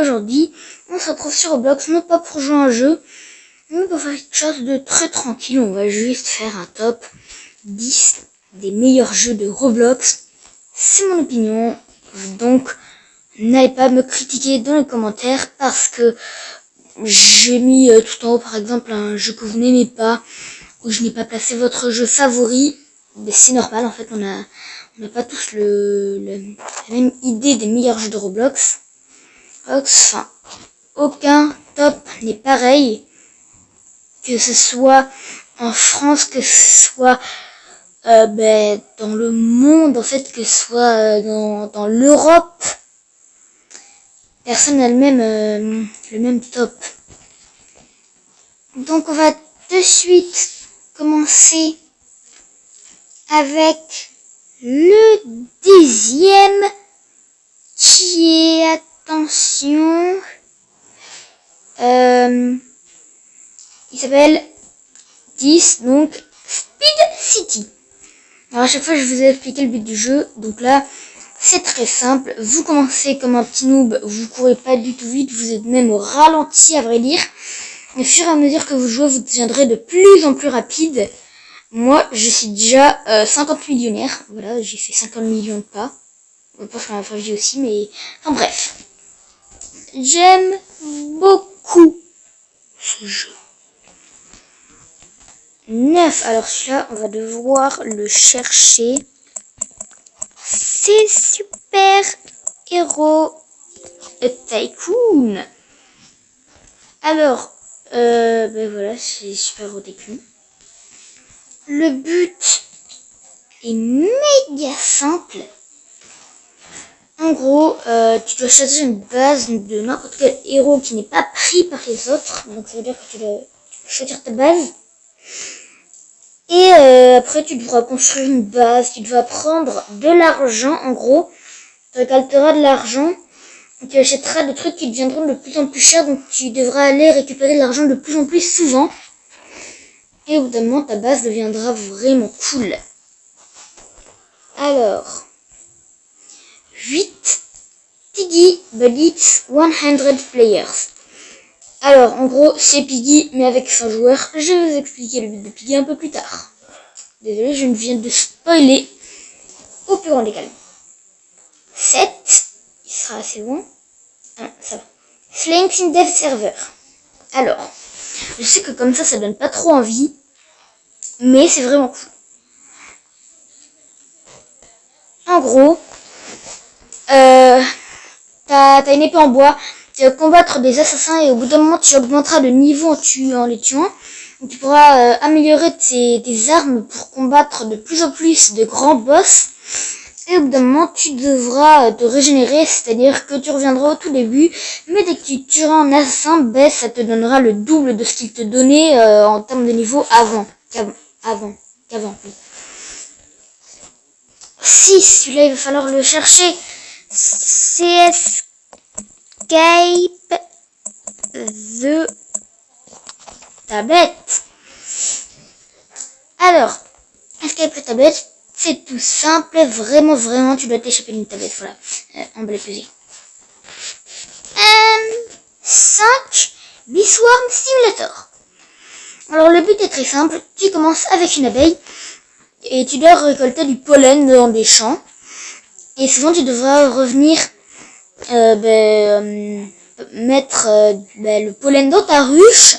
aujourd'hui, on se retrouve sur Roblox, non pas pour jouer à un jeu, mais pour faire quelque chose de très tranquille. On va juste faire un top 10 des meilleurs jeux de Roblox. C'est mon opinion, donc n'allez pas me critiquer dans les commentaires parce que j'ai mis tout en haut par exemple un jeu que vous n'aimez pas, ou je n'ai pas placé votre jeu favori. Mais c'est normal, en fait, on n'a pas tous la même idée des meilleurs jeux de Roblox. Enfin, aucun top n'est pareil, que ce soit en France, que ce soit dans le monde, en fait, que ce soit dans l'Europe. Personne n'a le même top. Donc on va de suite commencer avec le 10e qui est, attention, il s'appelle 10, donc Speed City. Alors à chaque fois je vous ai expliqué le but du jeu, donc là c'est très simple. Vous commencez comme un petit noob, vous courez pas du tout vite, vous êtes même au ralenti à vrai dire. Et au fur et à mesure que vous jouez, vous deviendrez de plus en plus rapide. Moi, je suis déjà 50 millionnaire. Voilà, j'ai fait 50 millions de pas. Je pense qu'on va faire vie aussi, mais... Enfin bref. J'aime beaucoup ce jeu. 9. Alors celui-là, on va devoir le chercher. C'est Super Hero Tycoon. Alors, voilà, c'est Super Hero Tycoon. Le but est méga simple. En gros, tu dois choisir une base de n'importe quel héros qui n'est pas pris par les autres. Donc ça veut dire que tu dois choisir ta base. Et après, tu devras construire une base. Tu devras prendre de l'argent. En gros, tu récolteras de l'argent. Tu achèteras des trucs qui deviendront de plus en plus chers. Donc tu devras aller récupérer de l'argent de plus en plus souvent. Et au bout d'un moment, ta base deviendra vraiment cool. Alors, 8. Piggy Bullets 100 Players. Alors, en gros, c'est Piggy, mais avec 100 joueurs. Je vais vous expliquer le but de Piggy un peu plus tard. Désolé, je viens de spoiler au plus grand des calmes. 7. Il sera assez loin. Ah, ça va. Flanks in Dev Server. Alors, je sais que comme ça donne pas trop envie. Mais c'est vraiment cool. En gros, t'as une épée en bois. Tu vas combattre des assassins et au bout d'un moment, tu augmenteras de niveau en les tuant. Donc, tu pourras améliorer tes armes pour combattre de plus en plus de grands boss. Et au bout d'un moment, tu devras te régénérer, c'est-à-dire que tu reviendras au tout début. Mais dès que tu tueras un assassin, ça te donnera le double de ce qu'il te donnait en termes de niveau avant. Qu'avant. 6, celui-là il va falloir le chercher. C'est Escape the Tablet. Alors, Escape the Tablet, c'est tout simple. Vraiment, tu dois t'échapper d'une tablette. Voilà, en bleu pesé. 5, Beeswarm Simulator. Alors le but est très simple, tu commences avec une abeille et tu dois récolter du pollen dans des champs. Et souvent tu devras revenir mettre le pollen dans ta ruche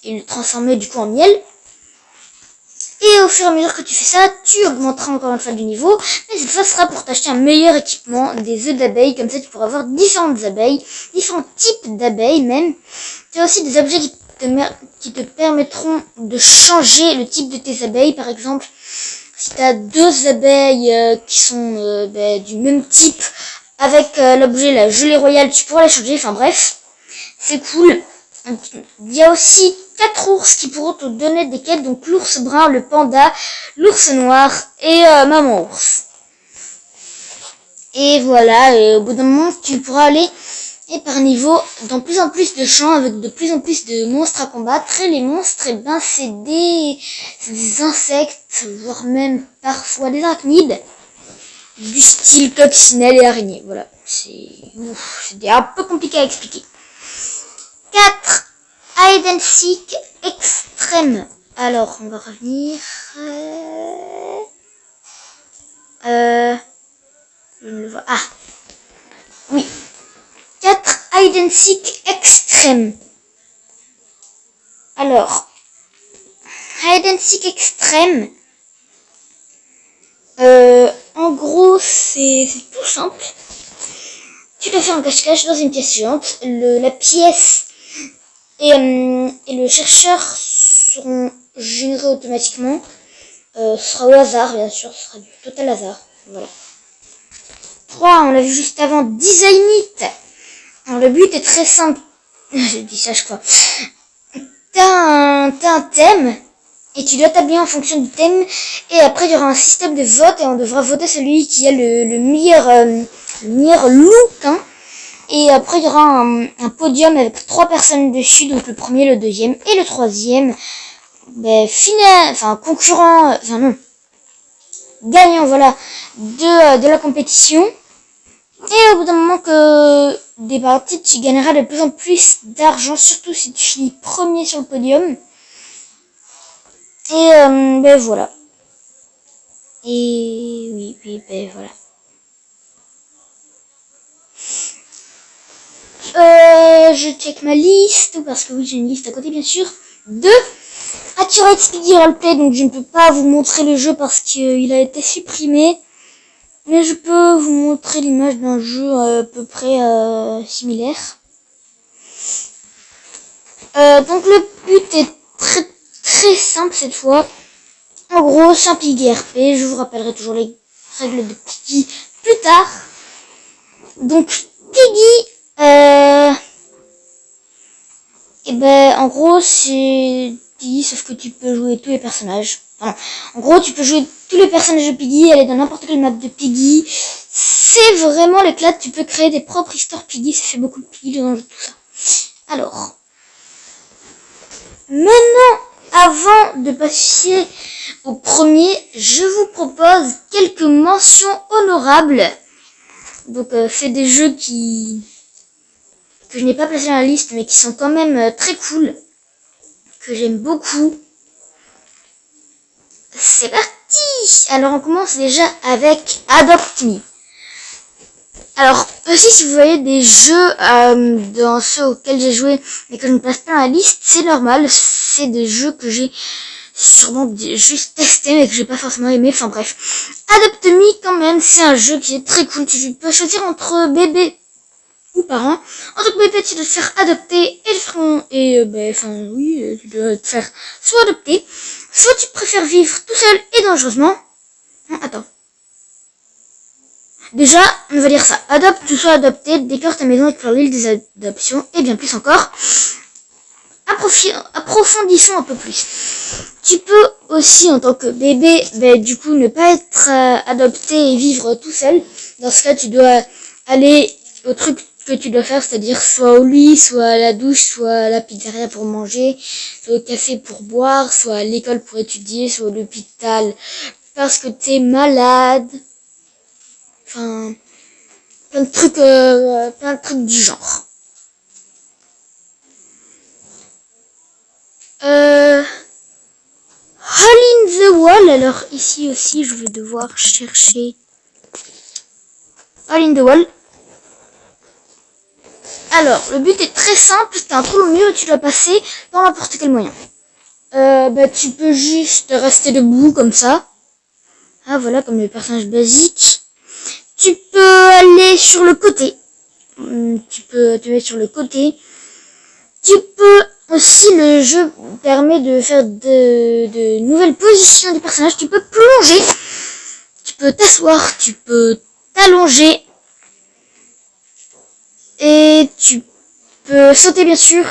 et le transformer du coup en miel. Et au fur et à mesure que tu fais ça, tu augmenteras encore une fois du niveau. Mais cette fois, ce sera pour t'acheter un meilleur équipement, des œufs d'abeilles. Comme ça, tu pourras avoir différentes abeilles, différents types d'abeilles même. Tu as aussi des objets qui te permettront de changer le type de tes abeilles. Par exemple, si tu as 2 abeilles qui sont du même type, avec l'objet la gelée royale, tu pourras les changer. Enfin bref, c'est cool. Il y a aussi 4 ours qui pourront te donner des quêtes, donc l'ours brun, le panda, l'ours noir et maman ours. Et voilà, et au bout d'un moment, tu pourras aller par niveau dans plus en plus de champs avec de plus en plus de monstres à combattre. Et les monstres, c'est des insectes, voire même parfois des arachnides, du style coccinelle et araignée. Voilà, c'est un peu compliqué à expliquer. 4. Hide and Seek extrême. Alors, on va revenir. Je ne le vois. Ah, oui. 4. Hide and Seek extrême. Alors, Hide and Seek extrême. En gros, c'est tout simple. Tu dois faire un cache-cache dans une pièce géante. La pièce et le chercheur seront générés automatiquement. Ce sera au hasard, bien sûr. Ce sera du total hasard. Voilà. 3. On l'a vu juste avant. Design it. Alors, le but est très simple. Je dis ça, je crois. T'as un thème. Et tu dois t'habiller en fonction du thème. Et après, il y aura un système de vote. Et on devra voter celui qui a le meilleur look. Hein. Et après, il y aura un podium avec 3 personnes dessus. Donc le premier, le deuxième et le troisième. Ben, concurrent. Enfin, non. Gagnant, voilà. De la compétition. Et au bout d'un moment que des parties, tu gagneras de plus en plus d'argent. Surtout si tu finis premier sur le podium. Et ben voilà. Et oui, ben voilà. Je check ma liste, parce que oui, j'ai une liste à côté, bien sûr. 2. Accurate Speedy Roleplay, donc je ne peux pas vous montrer le jeu parce qu'il a été supprimé. Mais je peux vous montrer l'image d'un jeu à peu près similaire. Donc le but est très simple cette fois. En gros, c'est un Piggy RP. Je vous rappellerai toujours les règles de Piggy plus tard. Donc Piggy, et ben en gros c'est Piggy sauf que tu peux jouer tous les personnages. Enfin, en gros tu peux jouer tous les personnages de Piggy, aller dans n'importe quelle map de Piggy. C'est vraiment l'éclat. Tu peux créer des propres histoires Piggy. Ça fait beaucoup de Piggy dans le jeu, tout ça. Alors, maintenant, avant de passer au premier, je vous propose quelques mentions honorables. Donc c'est des jeux que je n'ai pas placé dans la liste, mais qui sont quand même très cool, que j'aime beaucoup. C'est parti. Alors on commence déjà avec Adopt Me. Alors aussi, si vous voyez des jeux dans ceux auxquels j'ai joué mais que je ne place pas dans la liste, c'est normal. C'est des jeux que j'ai sûrement juste testé mais que j'ai pas forcément aimé. Enfin bref, Adopt Me quand même, c'est un jeu qui est très cool. Tu peux choisir entre bébé ou parents. En tant que bébé, tu dois te faire adopter tu dois te faire soit adopter, soit tu préfères vivre tout seul et dangereusement. Non, attends. Déjà, on va dire ça. Adopte ou soit adopté, décore ta maison, explore l'île des adoptions et bien plus encore. Approfondissons un peu plus. Tu peux aussi, en tant que bébé, du coup, ne pas être adopté et vivre tout seul. Dans ce cas, tu dois aller au truc que tu dois faire, c'est-à-dire soit au lit, soit à la douche, soit à la pizzeria pour manger, soit au café pour boire, soit à l'école pour étudier, soit à l'hôpital parce que t'es malade. Enfin, plein de trucs du genre. Hole in the Wall. Alors ici aussi, je vais devoir chercher Hole in the Wall. Alors, le but est très simple. T'as un trou au mur et tu dois passer par n'importe quel moyen. Tu peux juste rester debout comme ça. Ah, voilà, comme les personnages basiques. Tu peux aller sur le côté. Tu peux te mettre sur le côté. Tu peux aussi, le jeu permet de faire de nouvelles positions des personnages. Tu peux plonger. Tu peux t'asseoir. Tu peux t'allonger. Et tu peux sauter, bien sûr.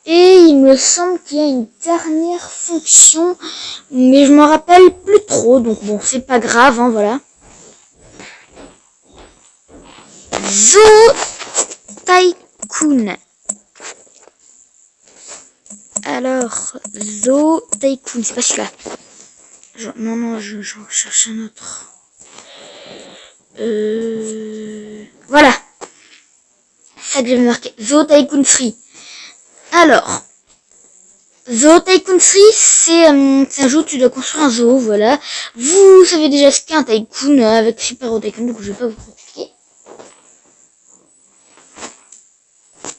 Et il me semble qu'il y a une dernière fonction. Mais je m'en rappelle plus trop. Donc bon, c'est pas grave, hein, voilà. Zoo Tycoon. Alors, Zoo Tycoon, c'est pas celui-là. Non, j'en cherche un autre. Voilà. C'est ça que j'avais marqué. Zoo Tycoon 3. Alors, Zoo Tycoon 3, c'est un jeu où tu dois construire un zoo, voilà. Vous savez déjà ce qu'est un tycoon avec Super Zoo Tycoon, donc je vais pas vous expliquer.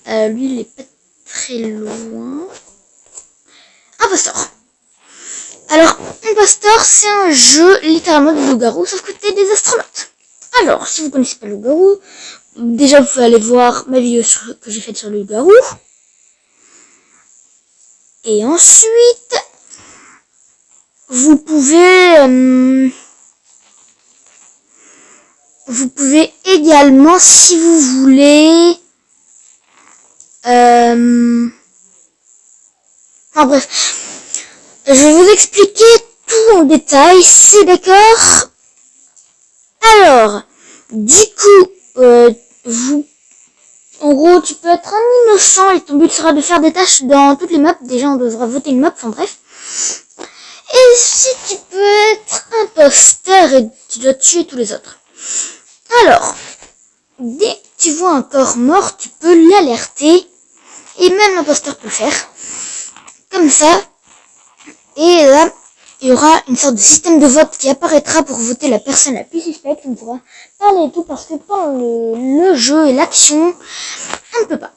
Lui, il est pas très loin. Impostor. Alors, Impostor, c'est un jeu littéralement de loup-garou, sauf que t'es des astronautes. Alors, si vous connaissez pas le loup-garou, déjà vous pouvez aller voir ma vidéo que j'ai faite sur le loup-garou. Et ensuite, vous pouvez également, si vous voulez, enfin bref, je vais vous expliquer tout en détail, c'est d'accord? Alors, du coup, en gros, tu peux être un innocent et ton but sera de faire des tâches dans toutes les maps. Déjà, on devra voter une map, enfin bref. Et si tu peux être imposteur et tu dois tuer tous les autres. Alors, dès que tu vois un corps mort, tu peux l'alerter. Et même l'imposteur peut le faire. Comme ça. Et là, il y aura une sorte de système de vote qui apparaîtra pour voter la personne la plus suspecte. On pourra parler et tout parce que pendant le jeu et l'action, on ne peut pas.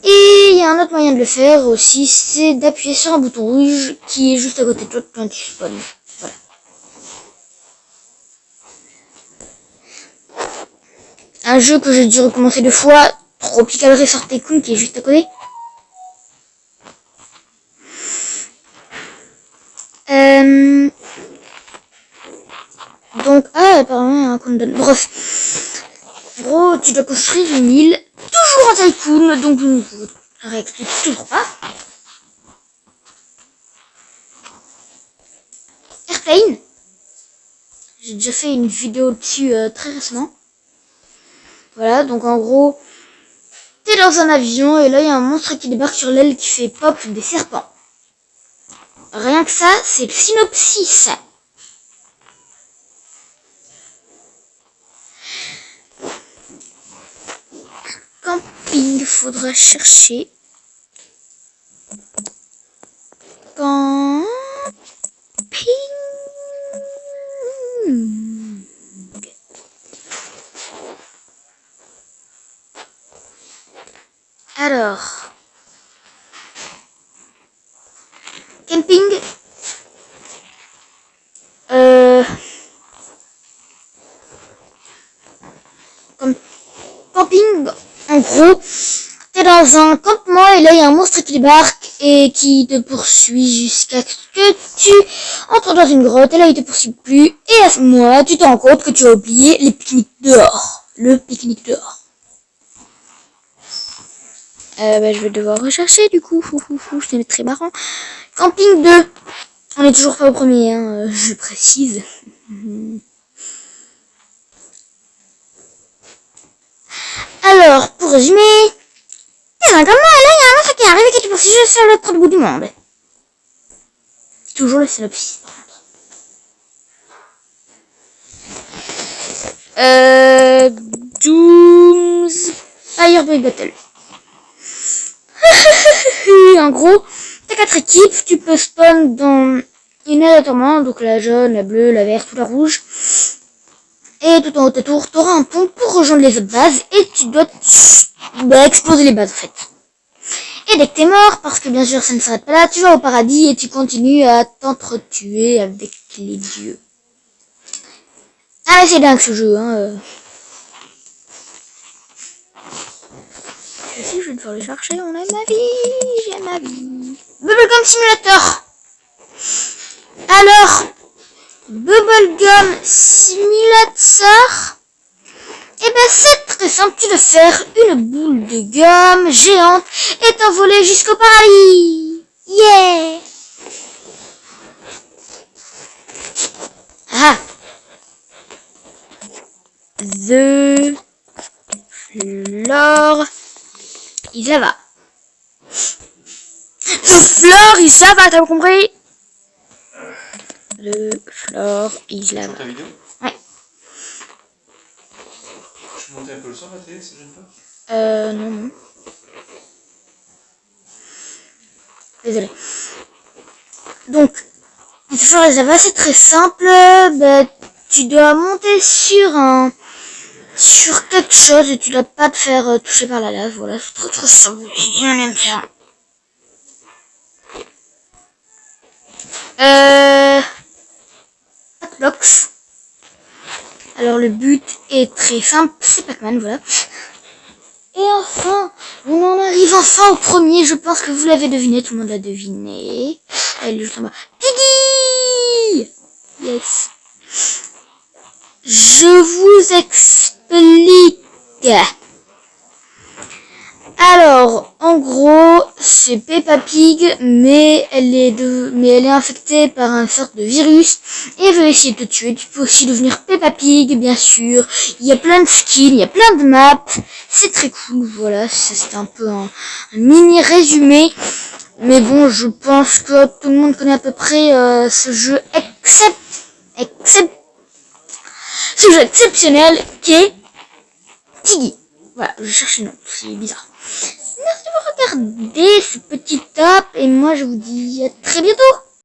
Et il y a un autre moyen de le faire aussi, c'est d'appuyer sur un bouton rouge qui est juste à côté de toi quand tu spawns. Voilà. Un jeu que j'ai dû recommencer 2 fois, Tropical Resort Tycoon qui est juste à côté. Donc, apparemment, il y a un countdown. Bref. En gros, tu dois construire une île, toujours en tycoon, donc je ne vous réexplique toujours pas. Airplane. J'ai déjà fait une vidéo dessus très récemment. Voilà, donc en gros, t'es dans un avion et là, il y a un monstre qui débarque sur l'aile qui fait pop des serpents. Rien que ça, c'est le synopsis. Camping, faudra chercher. Camping. Alors. Camping. Camping, en gros, t'es dans un campement et là il y a un monstre qui débarque et qui te poursuit jusqu'à ce que tu entres dans une grotte et là il te poursuit plus et à ce moment-là tu te rends compte que tu as oublié les pique-niques dehors. Le pique-nique dehors. Je vais devoir rechercher du coup. C'est très marrant. Camping 2. On est toujours pas au premier, hein, je précise. Alors, pour résumer, t'es un gamin et là, il y a un monstre qui arrive et qui te poursuit jusqu'à l'autre bout du monde. Toujours le synopsis, par contre. Doom's Fireboy Battle. En gros, t'as 4 équipes, tu peux spawn dans une aléatoirement, donc la jaune, la bleue, la verte ou la rouge. Et tout en haut de ta tour, t'auras un pont pour rejoindre les autres bases et tu dois exploser les bases en fait. Et dès que t'es mort, parce que bien sûr ça ne s'arrête pas là, tu vas au paradis et tu continues à t'entretuer avec les dieux. Ah mais c'est dingue ce jeu, hein. Je vais devoir le chercher, on a ma vie, j'ai ma vie. Bubblegum Simulator. Alors, Bubblegum Simulator, et ben c'est très simple, tu dois faire une boule de gomme géante et t'envoler jusqu'au paradis. Yeah. Ah. The Floor is Lava. The Floor is Lava, t'as compris? Le Floor is Lava. Ta vidéo? Ouais. peux monter un peu le son à la télé, ça gêne pas? Non. Désolé. Donc, pour faire les avas, c'est très simple. Bah, tu dois monter sur quelque chose et tu dois pas te faire toucher par la lave. Voilà, c'est trop simple. J'en aime ça. Blocks. Alors le but est très simple, c'est Pac-Man, voilà. Et enfin, on en arrive enfin au premier, je pense que vous l'avez deviné, tout le monde l'a deviné. Elle est juste en bas. Piggy! Yes. Je vous explique. Alors, en gros, c'est Peppa Pig, mais elle est infectée par un sorte de virus et elle veut essayer de te tuer. Tu peux aussi devenir Peppa Pig, bien sûr. Il y a plein de skins, il y a plein de maps. C'est très cool, voilà. C'est un peu un mini résumé. Mais bon, je pense que tout le monde connaît à peu près ce jeu exceptionnel qui est Tiggy. Voilà, je cherche le nom, c'est bizarre. Merci d'avoir regardé ce petit top et moi je vous dis à très bientôt.